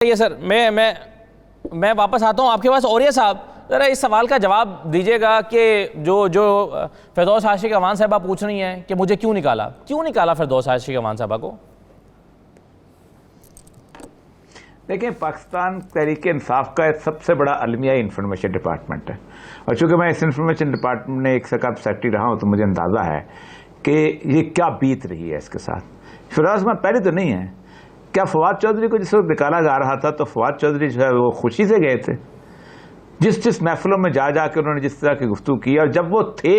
یہ سر میں واپس آتا ہوں آپ کے پاس. اوریہ صاحب ذرا اس سوال کا جواب دیجیے گا کہ جو فردوس عاشق امان صاحبہ پوچھ رہی ہیں کہ مجھے کیوں نکالا فردوس عاشق امان صاحبہ کو. دیکھیں، پاکستان تحریک انصاف کا سب سے بڑا المیہ انفارمیشن ڈپارٹمنٹ ہے، اور چونکہ میں اس انفارمیشن ڈپارٹمنٹ میں ایک سیکٹری سیکرٹری رہا ہوں تو مجھے اندازہ ہے کہ یہ کیا بیت رہی ہے اس کے ساتھ. فردوس امان پہلے تو نہیں ہے. کیا فواد چودھری کو جس وقت نکالا جا رہا تھا تو فواد چودھری جو ہے وہ خوشی سے گئے تھے؟ جس محفلوں میں جا کے انہوں نے جس طرح کی گفتگو کی، اور جب وہ تھے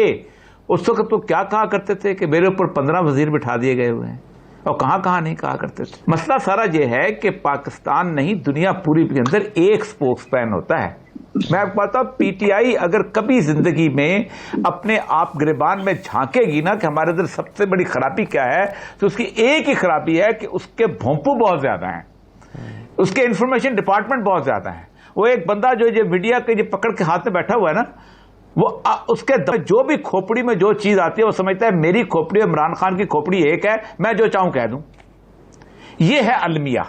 اس وقت تو کیا کہا کرتے تھے کہ میرے اوپر 15 وزیر بٹھا دیے گئے ہوئے ہیں، اور کہاں نہیں کہا کرتے تھے. مسئلہ سارا یہ ہے کہ پاکستان نہیں، دنیا پوری کے اندر ایک سپوکس مین ہوتا ہے. میں آپ کو بتاتا ہوں، پی ٹی آئی اگر کبھی زندگی میں اپنے آپ گریبان میں جھانکے گی نا کہ ہمارے اندر سب سے بڑی خرابی کیا ہے، تو اس کی ایک ہی خرابی ہے کہ اس کے بھونپو بہت زیادہ ہیں، اس کے انفارمیشن ڈپارٹمنٹ بہت زیادہ ہیں. وہ ایک بندہ جو یہ میڈیا کے جو پکڑ کے ہاتھ میں بیٹھا ہوا ہے نا، وہ اس کے جو بھی کھوپڑی میں جو چیز آتی ہے وہ سمجھتا ہے میری کھوپڑی عمران خان کی کھوپڑی ایک ہے، میں جو چاہوں کہہ دوں. یہ ہے المیہ،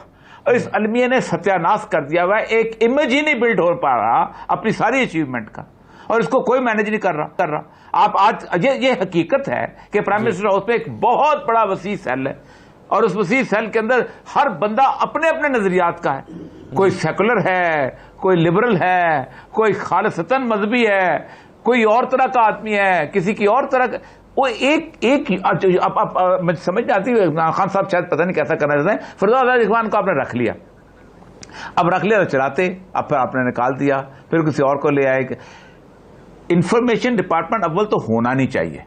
اور اس المیہ نے ستیاناش کر دیا ہوا ہے. ایک امیج ہی نہیں بلڈ ہو پا رہا اپنی ساری اچیومنٹ کا، اور اس کو کوئی مینج نہیں کر رہا. آپ آج یہ حقیقت ہے کہ پرائم منسٹر ہاؤس میں ایک بہت بڑا وسیع سیل ہے، اور اس وسیع سیل کے اندر ہر بندہ اپنے اپنے نظریات کا ہے. کوئی سیکولر ہے، کوئی لبرل ہے، کوئی خالصتاً مذہبی ہے، کوئی اور طرح کا آدمی ہے، کسی کی اور طرح کا. وہ ایک مجھے سمجھ نہیں آتی. خان صاحب شاید پتہ نہیں کیسا کرنا چاہتے ہیں. فردوس عاشق امان کو آپ نے رکھ لیا، اب رکھ لیا تو چلاتے، اب پھر آپ نے نکال دیا، پھر کسی اور کو لے آئے. انفارمیشن ڈپارٹمنٹ اول تو ہونا نہیں چاہیے.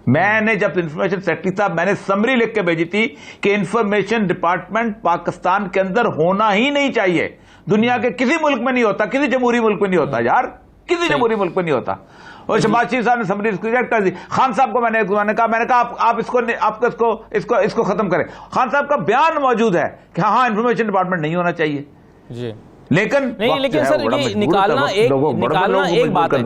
میں نے جب انفارمیشن سیکرٹری تھا میں نے سمری لکھ کے بھیجی تھی کہ انفارمیشن ڈپارٹمنٹ پاکستان کے اندر ہونا ہی نہیں چاہیے. دنیا کے کسی ملک میں نہیں ہوتا، کسی جمہوری ملک میں نہیں ہوتا یار، کسی جمہوری ملک میں نہیں ہوتا. اور شہباز شریف صاحب نے سمری ریجیکٹ کر دی. خان صاحب کو میں نے کہا آپ اس کو ختم کریں. خان صاحب کا بیان موجود ہے کہ ہاں انفارمیشن ڈپارٹمنٹ نہیں ہونا چاہیے جی، لیکن سر یہ نکالنا ایک بات ہے.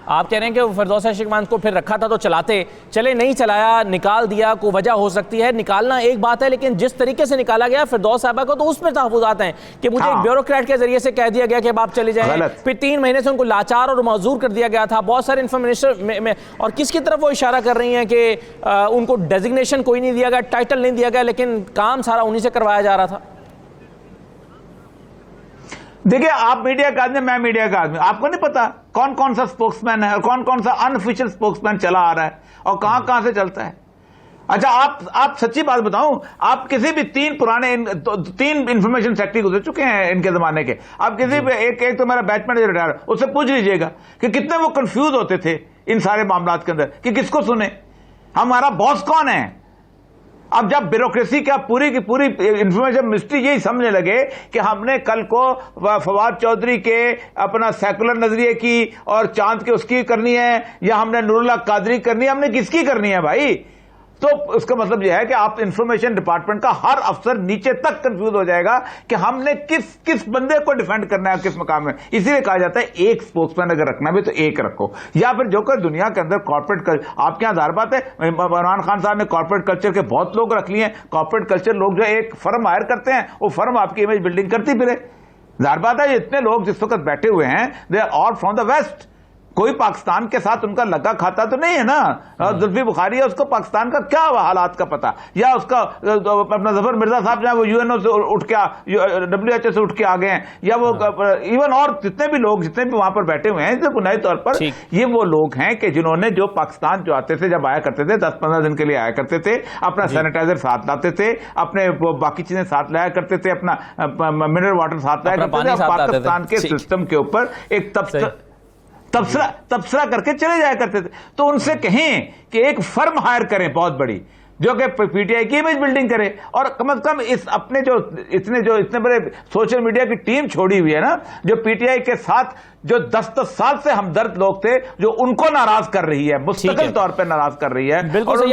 آپ کہہ رہے ہیں کہ فردوس عاشق امان کو پھر رکھا تھا تو چلے نہیں چلایا، نکال دیا، کوئی وجہ ہو سکتی ہے. نکالنا ایک بات ہے، لیکن جس طریقے سے نکالا گیا فردوس صاحبہ کو تو اس میں تحفظات ہیں کہ مجھے ایک بیوروکریٹ کے ذریعے سے کہہ دیا گیا کہ اب آپ چلے جائیں. پھر 3 مہینے سے ان کو لاچار اور معذور کر دیا گیا تھا. بہت سارے انفارمیشن میں اور کس کی طرف وہ اشارہ کر رہی ہیں کہ ان کو ڈیزگنیشن کوئی نہیں دیا گیا، ٹائٹل نہیں دیا گیا، لیکن کام سارا انہی سے کروایا جا رہا تھا. دیکھیں، آپ میڈیا کا آدمی، میں میڈیا کا آدمی، آپ کو نہیں پتا کون سا سپوکس مین ہے اور کون سا انفیشل سپوکس مین چلا آ رہا ہے اور کہاں سے چلتا ہے. اچھا آپ سچی بات بتاؤں، آپ کسی بھی 3 انفارمیشن سیکرٹری گزر چکے ہیں ان کے زمانے کے. آپ کسی بھی ایک تو میرا بیچ مینیجر ریٹائر، اس سے پوچھ لیجئے گا کہ کتنے وہ کنفیوز ہوتے تھے ان سارے معاملات کے اندر کہ کس کو سنیں، ہمارا باس کون ہے. اب جب بیوروکریسی کا پوری کی پوری انفارمیشن مسٹری یہی سمجھنے لگے کہ ہم نے کل کو فواد چودھری کے اپنا سیکولر نظریے کی اور چاند کے اس کی کرنی ہے، یا ہم نے نور اللہ قادری کرنی ہے، ہم نے کس کی کرنی ہے بھائی. تو اس کا مطلب یہ ہے کہ آپ انفارمیشن ڈپارٹمنٹ کا ہر افسر نیچے تک کنفیوز ہو جائے گا کہ ہم نے کس بندے کو ڈیفینڈ کرنا ہے کس مقام میں. اسی لیے کہا جاتا ہے ایک سپوکس مین اگر رکھنا بھی تو ایک رکھو، یا پھر جو کہ دنیا کے اندر کارپوریٹ آپ کے یہاں ظاہر بات ہے عمران خان صاحب نے کارپوریٹ کلچر کے بہت لوگ رکھ لیے ہیں. کارپوریٹ کلچر لوگ جو ایک فرم ہائر کرتے ہیں، وہ فرم آپ کی امیج بلڈنگ کرتی پھرے. ظاہر بات ہے اتنے لوگ جس وقت بیٹھے ہوئے ہیں they are all from the west. کوئی پاکستان کے ساتھ ان کا لگا کھاتا تو نہیں ہے نا. زلفی بخاری ہے، اس کو پاکستان کا کیا حالات کا پتا، یا اس کا اپنا ظفر مرزا صاحب جو ہے وہ UNO سے اٹھ کے WHO سے اٹھ کے آ گئے ہیں، یا وہ ایون اور جتنے بھی لوگ جتنے بھی وہاں پر بیٹھے ہوئے ہیں بنیادی طور پر یہ وہ لوگ ہیں کہ جنہوں نے جو پاکستان جو آتے تھے، جب آیا کرتے تھے 10-15 دن کے لیے آیا کرتے تھے، اپنا سینیٹائزر ساتھ لاتے تھے، اپنے باقی چیزیں ساتھ لایا کرتے تھے، اپنا منرل واٹر ساتھ لایا کرتے تھے. پاکستان کے سسٹم کے اوپر ایک تبصرہ کر کے چلے جایا کرتے تھے. تو ان سے کہیں کہ ایک فرم ہائر کریں بہت بڑی جو کہ پی ٹی آئی کی امیج بلڈنگ کرے، اور کم از کم اس اپنے اتنے بڑے سوشل میڈیا کی ٹیم چھوڑی ہوئی ہے نا، جو پی ٹی آئی کے ساتھ جو 10 سال سے ہمدرد لوگ تھے، جو ان کو ناراض کر رہی ہے، مستقل طور پہ ناراض کر رہی ہے. بالکل صحیح.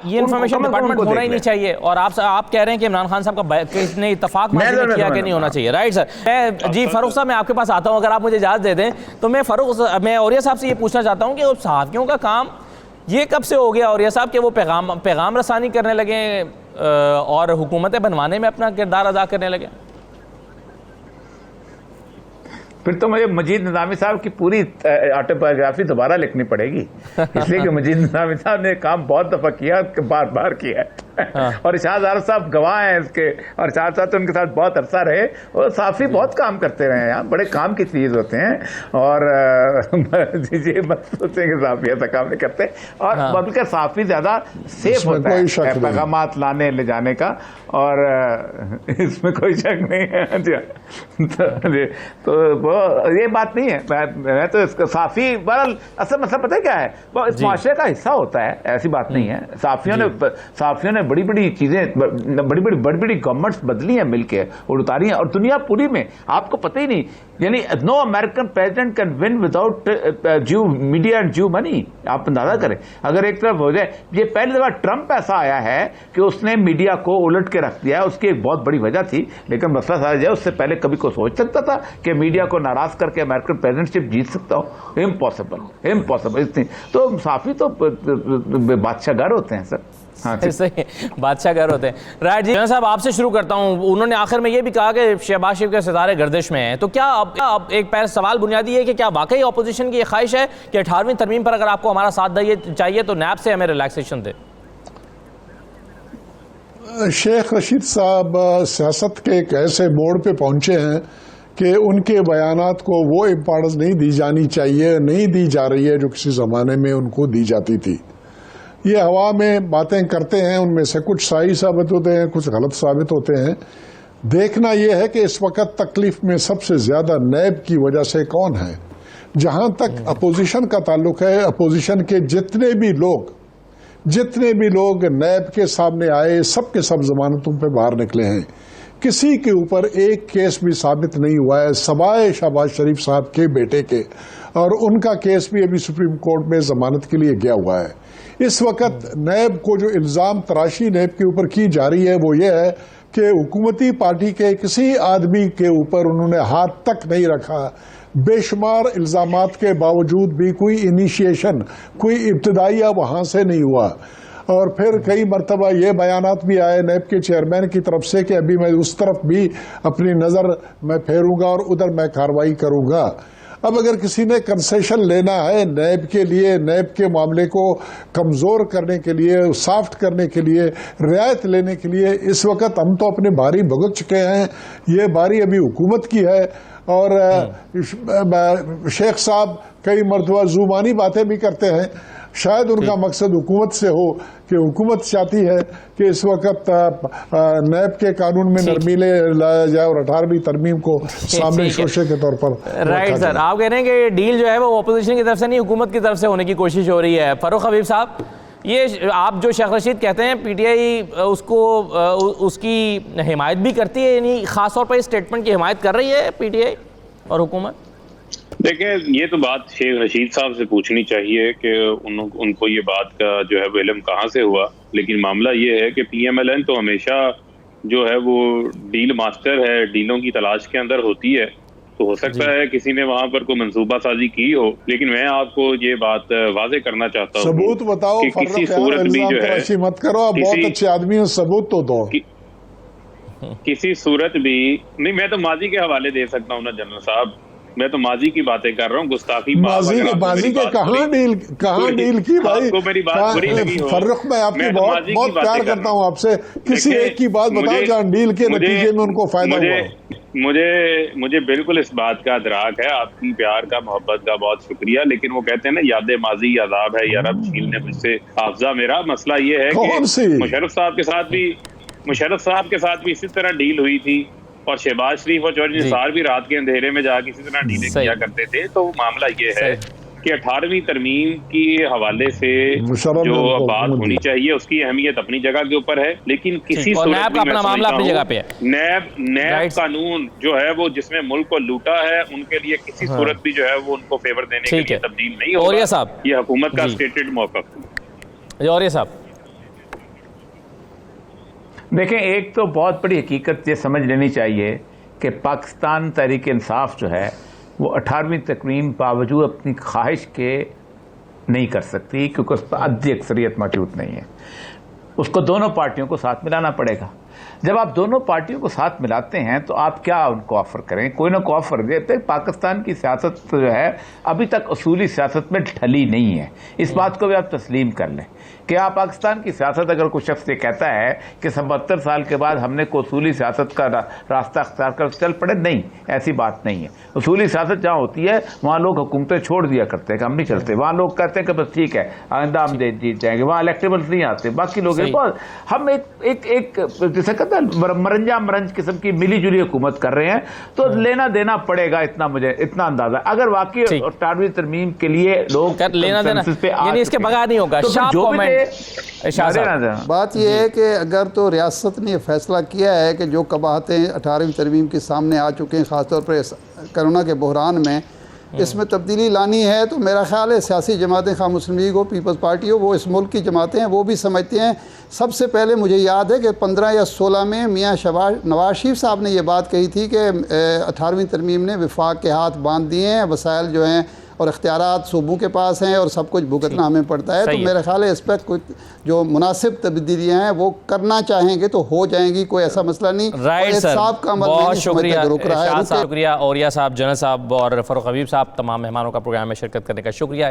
یہ انفارمیشن ڈپارٹمنٹ ہونا ہی نہیں چاہیے، اور آپ کہہ رہے ہیں کہ عمران خان صاحب کا کس نے اتفاق کیا کہ نہیں ہونا چاہیے. Right sir. جی فاروق صاحب، میں آپ کے پاس آتا ہوں، اگر آپ مجھے اجازت دے دیں تو میں اوریہ صاحب سے یہ پوچھنا چاہتا ہوں کہ صحافیوں کا کام یہ کب سے ہو گیا اوریہ صاحب کہ وہ پیغام رسانی کرنے لگے اور حکومتیں بنوانے میں اپنا کردار ادا کرنے لگے؟ پھر تو مجھے مجید نظامی صاحب کی پوری آٹوبایوگرافی دوبارہ لکھنی پڑے گی، اس لیے کہ مجید نظامی صاحب نے کام بہت دفعہ کیا، بار بار کیا ہے اور اشاد عارف صاحب گواہ ہیں اس کے، اور اشاد صاحب تو ان کے ساتھ بہت عرصہ رہے، اور صحافی بہت کام کرتے رہے ہیں، بڑے کام کی چیز ہوتے ہیں، اور یہ مت سوچیں کہ صحافی ایسا کام نہیں کرتے، اور بلکہ صحافی زیادہ سیف ہوتا ہے پیغامات لانے لے جانے کا، اور اس میں کوئی شک نہیں ہے۔ تو وہ یہ بات نہیں ہے، میں تو اس کا صحافی بہرحال اصل مسئلہ پتہ کیا ہے، وہ اس معاشرے کا حصہ ہوتا ہے، ایسی بات نہیں ہے۔ صحافیوں نے بڑی بڑی چیزیں، بڑی بڑی گورنمنٹس بدلی ہیں مل کے اور اتاری ہیں، اور دنیا پوری میں آپ کو پتہ ہی نہیں، یعنی no American president can win without the media and the money. آپ اندازہ کریں، اگر ایک طرف ہو جائے، یہ پہلی دفعہ ٹرمپ ایسا آیا ہے کہ اس نے میڈیا کو الٹ کے رکھ دیا ہے، اس کی ایک بہت بڑی وجہ تھی، لیکن مسئلہ سارا جو ہے اس سے پہلے کبھی کوئی سوچ سکتا تھا کہ میڈیا کو ناراض کر کے امریکن پریزیڈنٹ جیت سکتا ہو؟ امپاسبل اتنی تو صحافی تو بادشاہ گر ہوتے ہیں سر۔ صحیح، بادشاہ گر ہوتے ہیں۔ رائٹ جی صاحب، آپ سے شروع کرتا ہوں۔ انہوں نے آخر میں یہ بھی کہا کہ شہباز شریف کے ستارے گردش میں ہیں، تو کیا اب ایک پہلا سوال بنیادی ہے کہ کیا واقعی اپوزیشن کی یہ خواہش ہے کہ 18ویں ترمیم پر اگر آپ کو ہمارا ساتھ چاہیے تو نیب سے ہمیں ریلیکسیشن دے؟ شیخ رشید صاحب سیاست کے ایک ایسے موڑ پہ پہنچے ہیں کہ ان کے بیانات کو وہ امپارٹنس نہیں دی جانی چاہیے، نہیں دی جا رہی ہے جو کسی زمانے میں ان کو دی جاتی تھی۔ یہ ہوا میں باتیں کرتے ہیں، ان میں سے کچھ صحیح ثابت ہوتے ہیں، کچھ غلط ثابت ہوتے ہیں۔ دیکھنا یہ ہے کہ اس وقت تکلیف میں سب سے زیادہ نیب کی وجہ سے کون ہے۔ جہاں تک اپوزیشن کا تعلق ہے، اپوزیشن کے جتنے بھی لوگ نیب کے سامنے آئے، سب کے سب ضمانتوں پہ باہر نکلے ہیں، کسی کے اوپر ایک کیس بھی ثابت نہیں ہوا ہے سوائے شہباز شریف صاحب کے بیٹے کے، اور ان کا کیس بھی ابھی سپریم کورٹ میں ضمانت کے لیے گیا ہوا ہے۔ اس وقت نیب کو جو الزام تراشی نیب کے اوپر کی جا رہی ہے وہ یہ ہے کہ حکومتی پارٹی کے کسی آدمی کے اوپر انہوں نے ہاتھ تک نہیں رکھا، بے شمار الزامات کے باوجود بھی کوئی انیشیشن، کوئی ابتدائیہ وہاں سے نہیں ہوا۔ اور پھر کئی مرتبہ یہ بیانات بھی آئے نیب کے چیئرمین کی طرف سے کہ ابھی میں اس طرف بھی اپنی نظر میں پھیروں گا اور ادھر میں کارروائی کروں گا۔ اب اگر کسی نے کنسیشن لینا ہے نیب کے لیے، نیب کے معاملے کو کمزور کرنے کے لیے، سافٹ کرنے کے لیے، رعایت لینے کے لیے، اس وقت ہم تو اپنے باری بھگت چکے ہیں، یہ باری ابھی حکومت کی ہے۔ اور شیخ صاحب کئی مرتبہ زبانی باتیں بھی کرتے ہیں، شاید ان کا مقصد حکومت سے ہو کہ حکومت چاہتی ہے کہ اس وقت نیب کے قانون میں نرمی لایا جائے اور 18ویں ترمیم کو سامنے شوشے کے طور پر۔ رائٹ سر، آپ کہہ رہے ہیں کہ ڈیل جو ہے وہ اپوزیشن کی طرف سے نہیں، حکومت کی طرف سے ہونے کی کوشش ہو رہی ہے۔ فاروق حبیب صاحب، یہ آپ جو شیخ رشید کہتے ہیں پی ٹی آئی اس کی حمایت بھی کرتی ہے، یعنی خاص طور پر اس اسٹیٹمنٹ کی حمایت کر رہی ہے پی ٹی آئی اور حکومت؟ دیکھیں، یہ تو بات شیخ رشید صاحب سے پوچھنی چاہیے کہ ان کو یہ بات کا جو ہے وہ علم کہاں سے ہوا، لیکن معاملہ یہ ہے کہ پی ایم ایل این تو ہمیشہ جو ہے وہ ڈیل ماسٹر ہے، ڈیلوں کی تلاش کے اندر ہوتی ہے، تو ہو سکتا ہے کسی نے وہاں پر کوئی منصوبہ سازی کی ہو، لیکن میں آپ کو یہ بات واضح کرنا چاہتا ہوں ثبوت بتاؤ، کہ کسی صورت بھی جو ہے، مت کرو، آپ بہت اچھے آدمی ہیں، ثبوت تو دو۔ کسی صورت بھی نہیں، میں تو ماضی کے حوالے دے سکتا ہوں نا جنرل صاحب، میں تو ماضی کی باتیں کر رہا ہوں، گستاخی ماضی کے کہاں ڈیل کی بھائی؟ آپ کو میری بات بری لگی ہو؟ فرق میں آپ کی بہت پیار کرتا ہوں آپ سے، کسی ایک کی بات بتاؤ جہاں ڈیل کے نتیجے میں ان کو فائدہ ہوا۔ مجھے بالکل اس بات کا ادراک ہے، آپ کی پیار کا، محبت کا بہت شکریہ، لیکن وہ کہتے ہیں نا یاد ماضی عذاب ہے یا رب چھین نے مجھ سے حافظہ میرا۔ مسئلہ یہ ہے کہ مشرف صاحب کے ساتھ بھی اسی طرح ڈیل ہوئی تھی، اور شہباز شریف اور چودھری نثار بھی رات کے اندھیرے میں جا کے اسی طرح ڈیلیں کیا کرتے تھے۔ تو معاملہ یہ ہے کہ 18ویں ترمیم کی حوالے سے جو بات ہونی چاہیے اس کی اہمیت اپنی جگہ کے اوپر ہے، لیکن کسی صورت بھی میں سمجھتا ہوں نیب قانون جو ہے وہ جس میں ملک کو لوٹا ہے، ان کے لیے کسی صورت بھی جو ہے وہ ان کو فیور دینے کے لیے تبدیل نہیں ہوگا، یہ حکومت کا سٹیٹڈ موقف ہے۔ اور یہ صاحب دیکھیں، ایک تو بہت بڑی حقیقت یہ سمجھ لینی چاہیے کہ پاکستان تحریک انصاف جو ہے وہ 18ویں ترمیم باوجود اپنی خواہش کے نہیں کر سکتی، کیونکہ اس پر عددی اکثریت موجود نہیں ہے۔ اس کو دونوں پارٹیوں کو ساتھ ملانا پڑے گا۔ جب آپ دونوں پارٹیوں کو ساتھ ملاتے ہیں تو آپ کیا ان کو آفر کریں؟ کوئی نہ کوئی آفر دیتے. پاکستان کی سیاست جو ہے ابھی تک اصولی سیاست میں ڈھلی نہیں ہے. اس بات کو بھی آپ تسلیم کر لیں کہ آپ پاکستان کی سیاست, اگر کوئی شخص یہ کہتا ہے کہ 77 سال کے بعد ہم نے کوئی اصولی سیاست کا راستہ اختیار کر چل پڑے, نہیں, ایسی بات نہیں ہے. اصولی سیاست جہاں ہوتی ہے وہاں لوگ حکومتیں چھوڑ دیا کرتے ہیں کہ ہم نہیں چلتے. وہاں لوگ کہتے ہیں کہ بس ٹھیک ہے آئندہ ہم جیت جائیں گے. وہاں الیکٹیبلز نہیں آتے, باقی لوگ ہم ایک جیسے کہتے ہیں مرنجا مرنج قسم کی ملی جلی حکومت کر رہے ہیں. تو لینا دینا پڑے گا, اتنا مجھے اتنا اندازہ. اگر واقعی 18ویں ترمیم کے لیے لوگ لینا دینا یعنی اس کے بغیر نہیں ہوگا. بات یہ ہے کہ اگر تو ریاست نے یہ فیصلہ کیا ہے کہ جو قباحتیں 18ویں ترمیم کے سامنے آ چکے ہیں, خاص طور پر کرونا کے بحران میں, اس میں تبدیلی لانی ہے, تو میرا خیال ہے سیاسی جماعتیں, خواہ مسلم لیگ ہو, پیپلز پارٹی ہو, وہ اس ملک کی جماعتیں ہیں, وہ بھی سمجھتے ہیں. سب سے پہلے مجھے یاد ہے کہ 15 یا 16 میں میاں نواز شریف صاحب نے یہ بات کہی تھی کہ 18ویں ترمیم نے وفاق کے ہاتھ باندھ دیے ہیں, وسائل جو ہیں اور اختیارات صوبوں کے پاس ہیں اور سب کچھ بھگتنا ہمیں پڑتا ہے. تو میرا خیال ہے اس پہ کچھ جو مناسب تبدیلیاں ہیں وہ کرنا چاہیں گے تو ہو جائیں گی, کوئی ایسا مسئلہ نہیں. رائٹ سر, بہت شکریہ شکریہ. اوریا صاحب, جنرل صاحب اور فاروق حبیب صاحب, تمام مہمانوں کا پروگرام میں شرکت کرنے کا شکریہ.